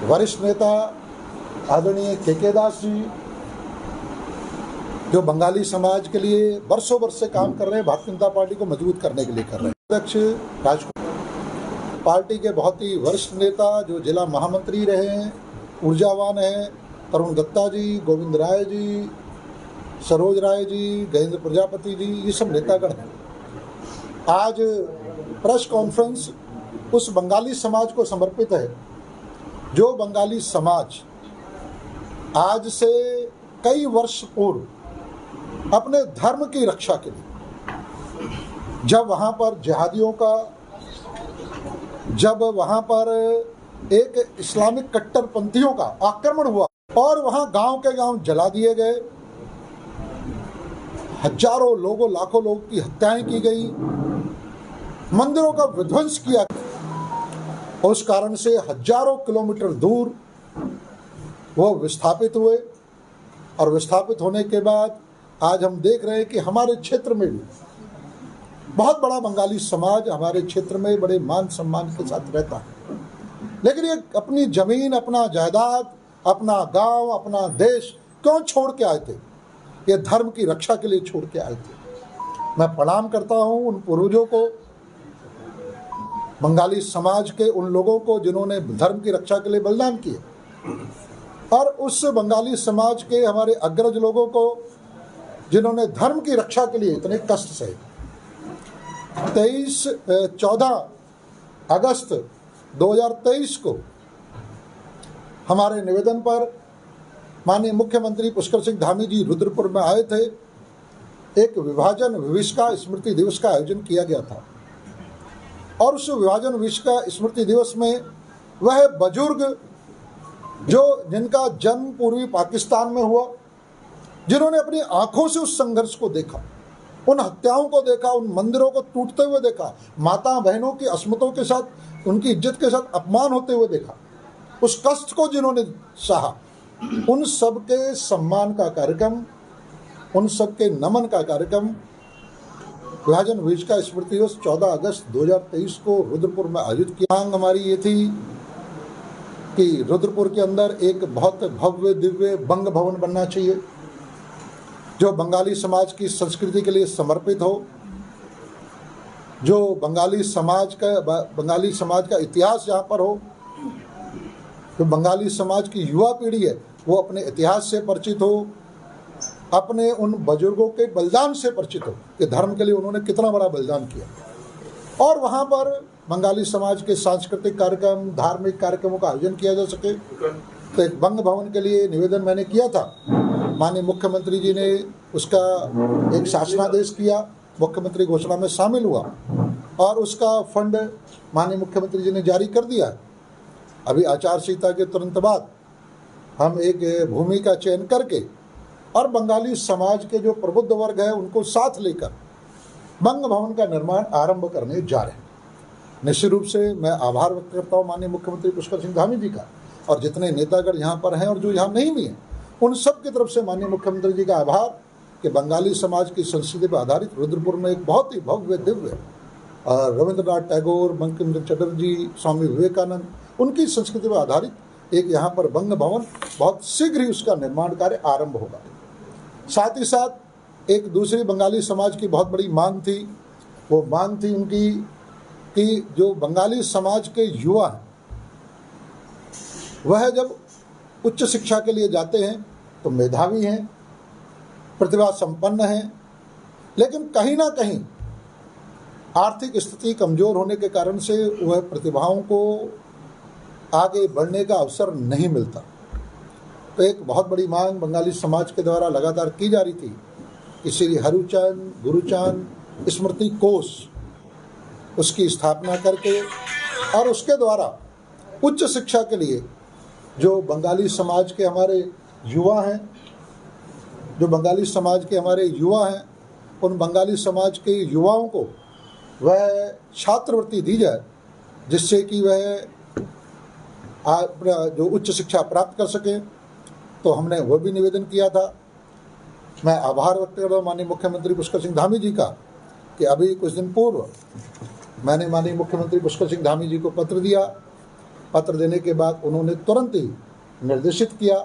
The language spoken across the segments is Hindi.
वरिष्ठ नेता आदरणीय के दास जी, जो बंगाली समाज के लिए वर्षों वर्ष से काम कर रहे हैं, भारतीय जनता पार्टी को मजबूत करने के लिए कर रहे हैं। अध्यक्ष राजकुमार, पार्टी के बहुत ही वरिष्ठ नेता जो जिला महामंत्री रहे हैं, ऊर्जावान हैं, तरुण दत्ता जी, गोविंद राय जी, सरोज राय जी, गजेंद्र प्रजापति जी, ये सब नेतागण हैं। आज प्रेस कॉन्फ्रेंस उस बंगाली समाज को समर्पित है जो बंगाली समाज आज से कई वर्ष पूर्व अपने धर्म की रक्षा के लिए, जब वहाँ पर जिहादियों का, जब वहाँ पर एक इस्लामिक कट्टरपंथियों का आक्रमण हुआ और वहाँ गांव के गांव जला दिए गए, हजारों लोगों, लाखों लोगों की हत्याएं की गई, मंदिरों का विध्वंस किया गया, उस कारण से हजारों किलोमीटर दूर वो विस्थापित हुए। और विस्थापित होने के बाद आज हम देख रहे हैं कि हमारे क्षेत्र में भी बहुत बड़ा बंगाली समाज हमारे क्षेत्र में बड़े मान सम्मान के साथ रहता है, लेकिन ये अपनी जमीन, अपना जायदाद, अपना गांव, अपना देश क्यों छोड़ के आए थे? ये धर्म की रक्षा के लिए छोड़ के आए थे। मैं प्रणाम करता हूं उन पूर्वजों को, बंगाली समाज के उन लोगों को जिन्होंने धर्म की रक्षा के लिए बलिदान किए, और उस बंगाली समाज के हमारे अग्रज लोगों को जिन्होंने धर्म की रक्षा के लिए इतने कष्ट सहे। 14 अगस्त 2023 को हमारे निवेदन पर माननीय मुख्यमंत्री पुष्कर सिंह धामी जी रुद्रपुर में आए थे। एक विभाजन विभीषिका स्मृति दिवस का आयोजन किया गया था, और उस विभाजन विभीषिका स्मृति दिवस में वह बुजुर्ग जो जिनका जन्म पूर्वी पाकिस्तान में हुआ, जिन्होंने अपनी आंखों से उस संघर्ष को देखा, उन हत्याओं को देखा, उन मंदिरों को टूटते हुए देखा, माता बहनों की अस्मतों के साथ, उनकी इज्जत के साथ अपमान होते हुए देखा, उस कष्ट को जिन्होंने सहा, उन सब के सम्मान का कार्यक्रम, उन सब के नमन का कार्यक्रम विभाजन विभीषिका स्मृति दिवस 14 अगस्त 2023 को रुद्रपुर में आयोजित किया। मांग हमारी ये थी कि रुद्रपुर के अंदर एक बहुत भव्य दिव्य बंग भवन बनना चाहिए, जो बंगाली समाज की संस्कृति के लिए समर्पित हो, जो बंगाली समाज का इतिहास जहाँ पर हो, जो बंगाली समाज की युवा पीढ़ी है वो अपने इतिहास से परिचित हो, अपने उन बुजुर्गों के बलिदान से परिचित हो कि धर्म के लिए उन्होंने कितना बड़ा बलिदान किया, और वहाँ पर बंगाली समाज के सांस्कृतिक कार्यक्रम, धार्मिक कार्यक्रमों का आयोजन किया जा सके। तो एक बंग भवन के लिए निवेदन मैंने किया था, माननीय मुख्यमंत्री जी ने उसका एक शासनादेश किया, मुख्यमंत्री घोषणा में शामिल हुआ, और उसका फंड माननीय मुख्यमंत्री जी ने जारी कर दिया। अभी आचार संहिता के तुरंत बाद हम एक भूमि का चयन करके और बंगाली समाज के जो प्रबुद्ध वर्ग है उनको साथ लेकर बंग भवन का निर्माण आरंभ करने जा रहे हैं। निश्चित रूप से मैं आभार व्यक्त करता हूँ माननीय मुख्यमंत्री पुष्कर सिंह धामी जी का, और जितने नेतागण यहाँ पर हैं और जो यहाँ नहीं भी हैं, उन सब की तरफ से माननीय मुख्यमंत्री जी का आभार कि बंगाली समाज की संस्कृति पर आधारित रुद्रपुर में एक बहुत ही भव्य दिव्य रविंद्रनाथ टैगोर, बंकिम चंद्र चटर्जी, स्वामी विवेकानंद, उनकी संस्कृति पर आधारित एक यहाँ पर बंग भवन बहुत शीघ्र ही उसका निर्माण कार्य आरंभ होगा। साथ ही साथ एक दूसरी बंगाली समाज की बहुत बड़ी मांग थी, वो मांग थी उनकी कि जो बंगाली समाज के युवा हैं वह जब उच्च शिक्षा के लिए जाते हैं तो मेधावी हैं, प्रतिभा संपन्न हैं, लेकिन कहीं ना कहीं आर्थिक स्थिति कमजोर होने के कारण से वह प्रतिभाओं को आगे बढ़ने का अवसर नहीं मिलता। तो एक बहुत बड़ी मांग बंगाली समाज के द्वारा लगातार की जा रही थी कि श्री हरुचंद गुरुचांद स्मृति कोष उसकी स्थापना करके और उसके द्वारा उच्च शिक्षा के लिए जो बंगाली समाज के हमारे युवा हैं, उन बंगाली समाज के युवाओं को वह छात्रवृत्ति दी जाए, जिससे कि वह जो उच्च शिक्षा प्राप्त कर सकें। तो हमने वह भी निवेदन किया था। मैं आभार व्यक्त कर रहा हूँ माननीय मुख्यमंत्री पुष्कर सिंह धामी जी का कि अभी कुछ दिन पूर्व मैंने माननीय मुख्यमंत्री पुष्कर सिंह धामी जी को पत्र दिया पत्र देने के बाद उन्होंने तुरंत ही निर्देशित किया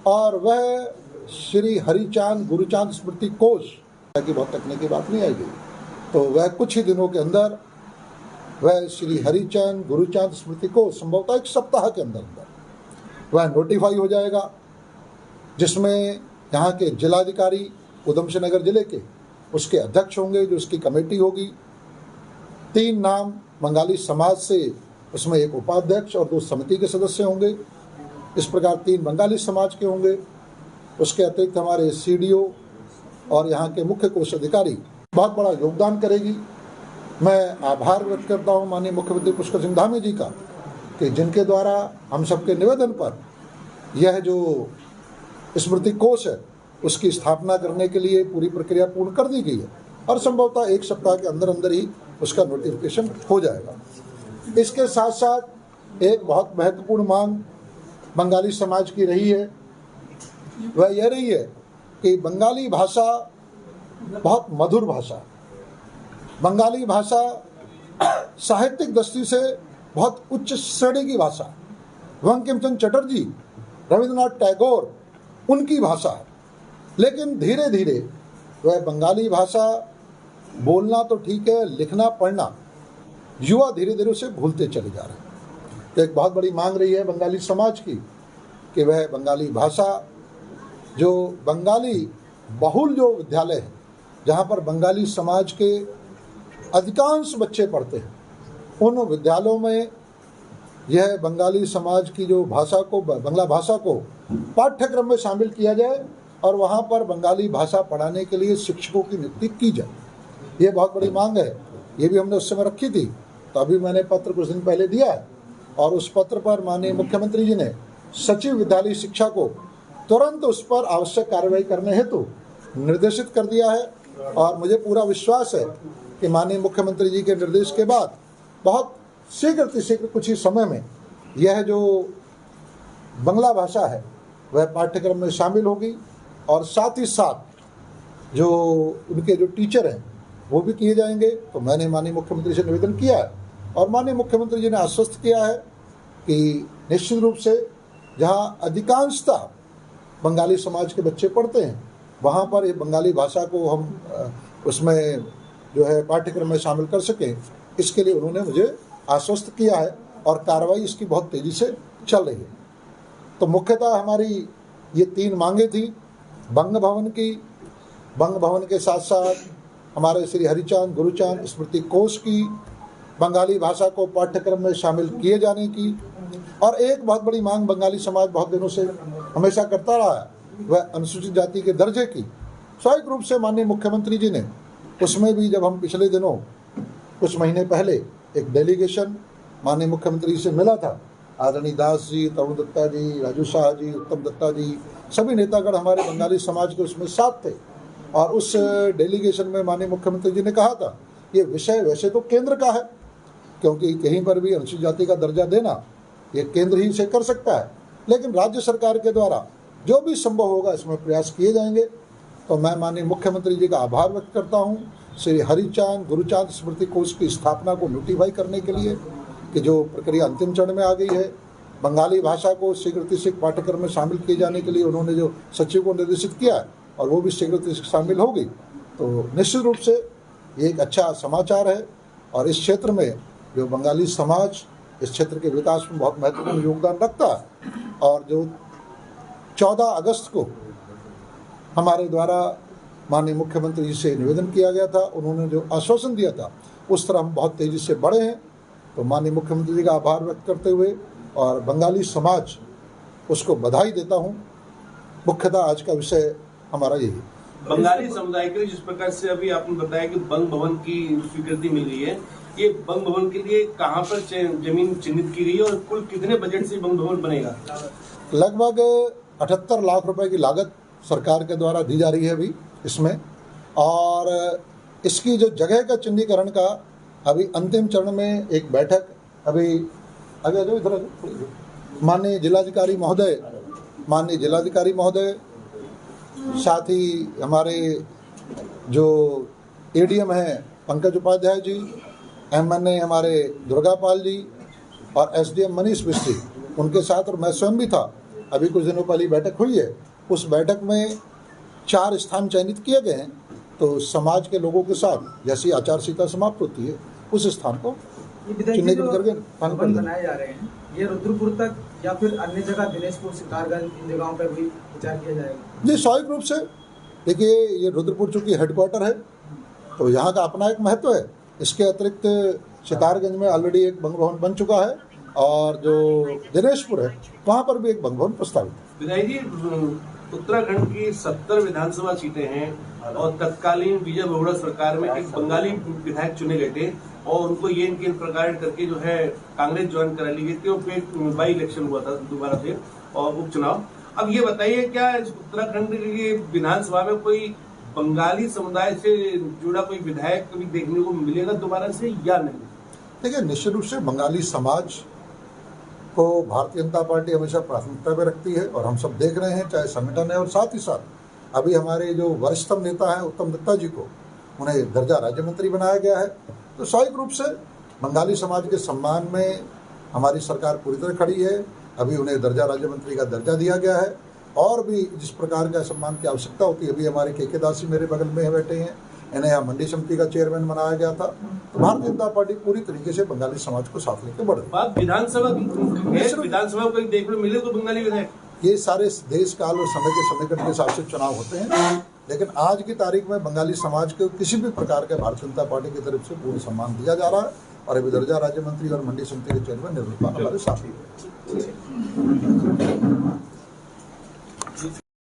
और वह श्री हरिचांद गुरुचांद स्मृति कोष की बहुत तकनीकी बात नहीं आएगी, तो वह कुछ ही दिनों के अंदर वह श्री हरिचांद गुरुचांद स्मृति कोष संभवतः 1 सप्ताह के अंदर वह नोटिफाई हो जाएगा, जिसमें यहाँ के जिलाधिकारी उधम सिंह नगर जिले के उसके अध्यक्ष होंगे, जो उसकी कमेटी होगी। 3 नाम बंगाली समाज से, उसमें 1 उपाध्यक्ष और 2 समिति के सदस्य होंगे। इस प्रकार 3 बंगाली समाज के होंगे। उसके अतिरिक्त हमारे CDO और यहाँ के मुख्य कोष अधिकारी बहुत बड़ा योगदान करेगी। मैं आभार व्यक्त करता हूँ माननीय मुख्यमंत्री पुष्कर सिंह धामी जी का, कि जिनके द्वारा हम सबके निवेदन पर यह जो स्मृति कोष है उसकी स्थापना करने के लिए पूरी प्रक्रिया पूर्ण कर दी गई है और संभवतः 1 सप्ताह के अंदर अंदर ही उसका नोटिफिकेशन हो जाएगा। इसके साथ साथ एक बहुत महत्वपूर्ण मांग बंगाली समाज की रही है, वह यह रही है कि बंगाली भाषा बहुत मधुर भाषा, बंगाली भाषा साहित्यिक दृष्टि से बहुत उच्च श्रेणी की भाषा, बंकिम चंद्र चटर्जी, रविंद्रनाथ टैगोर उनकी भाषा है। लेकिन धीरे धीरे वह बंगाली भाषा बोलना तो ठीक है, लिखना पढ़ना युवा धीरे धीरे उसे भूलते चले जा रहे हैं। तो एक बहुत बड़ी मांग रही है बंगाली समाज की कि वह बंगाली भाषा, जो बंगाली बहुल जो विद्यालय है जहाँ पर बंगाली समाज के अधिकांश बच्चे पढ़ते हैं, उन विद्यालयों में यह बंगाली समाज की जो भाषा को, बंगला भाषा को पाठ्यक्रम में शामिल किया जाए और वहाँ पर बंगाली भाषा पढ़ाने के लिए शिक्षकों की नियुक्ति की जाए। ये बहुत बड़ी मांग है, ये भी हमने उस समय रखी थी, तो अभी मैंने पत्र कुछ दिन पहले दिया है और उस पत्र पर माननीय मुख्यमंत्री जी ने सचिव विद्यालय शिक्षा को तुरंत उस पर आवश्यक कार्रवाई करने हेतु निर्देशित कर दिया है। और मुझे पूरा विश्वास है कि माननीय मुख्यमंत्री जी के निर्देश के बाद बहुत शीघ्र कुछ ही समय में यह जो बंगला भाषा है वह पाठ्यक्रम में शामिल होगी और साथ ही साथ जो उनके जो टीचर हैं वो भी किए जाएंगे। तो मैंने माननीय मुख्यमंत्री से निवेदन किया है और माननीय मुख्यमंत्री जी ने आश्वस्त किया है कि निश्चित रूप से जहाँ अधिकांशतः बंगाली समाज के बच्चे पढ़ते हैं वहाँ पर ये बंगाली भाषा को हम उसमें जो है पाठ्यक्रम में शामिल कर सकें, इसके लिए उन्होंने मुझे आश्वस्त किया है और कार्रवाई इसकी बहुत तेज़ी से चल रही है। तो मुख्यतः हमारी ये 3 मांगे थी बंग भवन की, बंग भवन के साथ साथ हमारे श्री हरिचांद गुरुचांद स्मृति कोष की, बंगाली भाषा को पाठ्यक्रम में शामिल किए जाने की, और एक बहुत बड़ी मांग बंगाली समाज बहुत दिनों से हमेशा करता रहा है वह अनुसूचित जाति के दर्जे की। स्वाभाविक रूप से माननीय मुख्यमंत्री जी ने उसमें भी, जब हम पिछले दिनों कुछ महीने पहले एक डेलीगेशन माननीय मुख्यमंत्री से मिला था, आदरणीय दास जी, तरुण दत्ता जी, राजू शाह जी, उत्तम दत्ता जी, सभी नेतागण हमारे बंगाली समाज के उसमें साथ थे और उस डेलीगेशन में माननीय मुख्यमंत्री जी ने कहा था ये विषय वैसे तो केंद्र का है, क्योंकि कहीं पर भी अनुसूचित जाति का दर्जा देना ये केंद्र ही से कर सकता है, लेकिन राज्य सरकार के द्वारा जो भी संभव होगा इसमें प्रयास किए जाएंगे। तो मैं माननीय मुख्यमंत्री जी का आभार व्यक्त करता हूँ श्री हरिचांद गुरुचांद स्मृति कोष की स्थापना को नोटिफाई करने के लिए, कि जो प्रक्रिया अंतिम चरण में आ गई है। बंगाली भाषा को शीघ्र पाठ्यक्रम में शामिल किए जाने के लिए उन्होंने जो सचिव को निर्देशित किया है और वो भी शीघ्र शामिल होगी, तो निश्चित रूप से ये एक अच्छा समाचार है। और इस क्षेत्र में जो बंगाली समाज इस क्षेत्र के विकास में बहुत महत्वपूर्ण योगदान रखता है, और जो 14 अगस्त को हमारे द्वारा माननीय मुख्यमंत्री जी से निवेदन किया गया था, उन्होंने जो आश्वासन दिया था उस तरह हम बहुत तेज़ी से बढ़े हैं। तो माननीय मुख्यमंत्री जी का आभार व्यक्त करते हुए और बंगाली समाज उसको बधाई देता हूँ। मुख्यतः आज का विषय हमारा यही है। बंगाली समुदाय के लिए जिस प्रकार से अभी आपने बताया कि बंग भवन की स्वीकृति मिल रही है, ये बंग भवन के लिए कहाँ पर जमीन चिन्हित की गई है और कुल कितने बजट से बंग भवन बनेगा? लगभग 78 लाख रुपए की लागत सरकार के द्वारा दी जा रही है अभी इसमें, और इसकी जो जगह का चिन्हीकरण का अभी अंतिम चरण में एक बैठक अभी आगे जो इधर माननीय जिलाधिकारी महोदय साथ ही हमारे जो एडीएम हैं पंकज उपाध्याय जी, MNA हमारे दुर्गापाल जी, और SDM मनीष मिस्त्री उनके साथ, और मैं स्वयं भी था। अभी कुछ दिनों पहले बैठक हुई है, उस बैठक में 4 स्थान चयनित किए गए हैं। तो समाज के लोगों के साथ जैसी आचार संहिता समाप्त होती है उस स्थान को चिन्हित करके भवन बनाए जा रहे हैं, ये रुद्रपुर तक या फिर अन्य जगह दिनेशपुर, सितारगंज, इन जगहों पर भी विचार किया जाएगा? जी, स्वाभाविक रूप से। देखिए, ये रुद्रपुर चूँकि हेडक्वार्टर है तो यहाँ का अपना एक महत्व है। इसके अतिरिक्त सितारगंज में ऑलरेडी एक बंग भवन बन चुका है, और जो दिनेशपुर है वहाँ पर भी एक बंग भवन प्रस्तावित है। विधायक जी, उत्तराखंड की 70 विधानसभा सीटें हैं और तत्कालीन विजय बहुगुणा सरकार में एक बंगाली विधायक चुने गए थे और उनको ये इनके प्रकार करके जो है कांग्रेस ज्वाइन करा ली गई थी और फिर बाई इलेक्शन हुआ था दोबारा से और उपचुनाव। अब ये बताइए, क्या उत्तराखंड की विधानसभा में कोई बंगाली समुदाय से जुड़ा कोई विधायक कभी देखने को मिलेगा दोबारा से या नहीं? देखिए, निश्चित रूप से बंगाली समाज को भारतीय जनता पार्टी हमेशा प्राथमिकता में रखती है, और हम सब देख रहे हैं, चाहे संगठन है और साथ ही साथ अभी हमारे जो वरिष्ठतम नेता हैं उत्तम दत्ता जी को उन्हें दर्जा राज्य मंत्री बनाया गया है। तो स्वाभाविक रूप से बंगाली समाज के सम्मान में हमारी सरकार पूरी तरह खड़ी है। अभी उन्हें दर्जा राज्य मंत्री का दर्जा दिया गया है, और भी जिस प्रकार का सम्मान की आवश्यकता होती है। अभी हमारे के दास जी मेरे बगल में बैठे हैं, इन्हें यहाँ मंडी समिति का चेयरमैन बनाया गया था। तो भारतीय जनता पार्टी पूरी तरीके से बंगाली समाज को साथ लेकर बढ़ रही है। बात विधानसभा को देखने मिले तो बंगाली विधायक, ये सारे देश काल और समय के समीकरण के हिसाब से चुनाव होते हैं, लेकिन आज की तारीख में बंगाली समाज को किसी भी प्रकार के भारतीय जनता पार्टी की तरफ से पूर्ण सम्मान दिया जा रहा है, और अभी दर्जा राज्य मंत्री और मंडी समिति के चेयरमैन निर्मल पाल हमारे साथ ही है।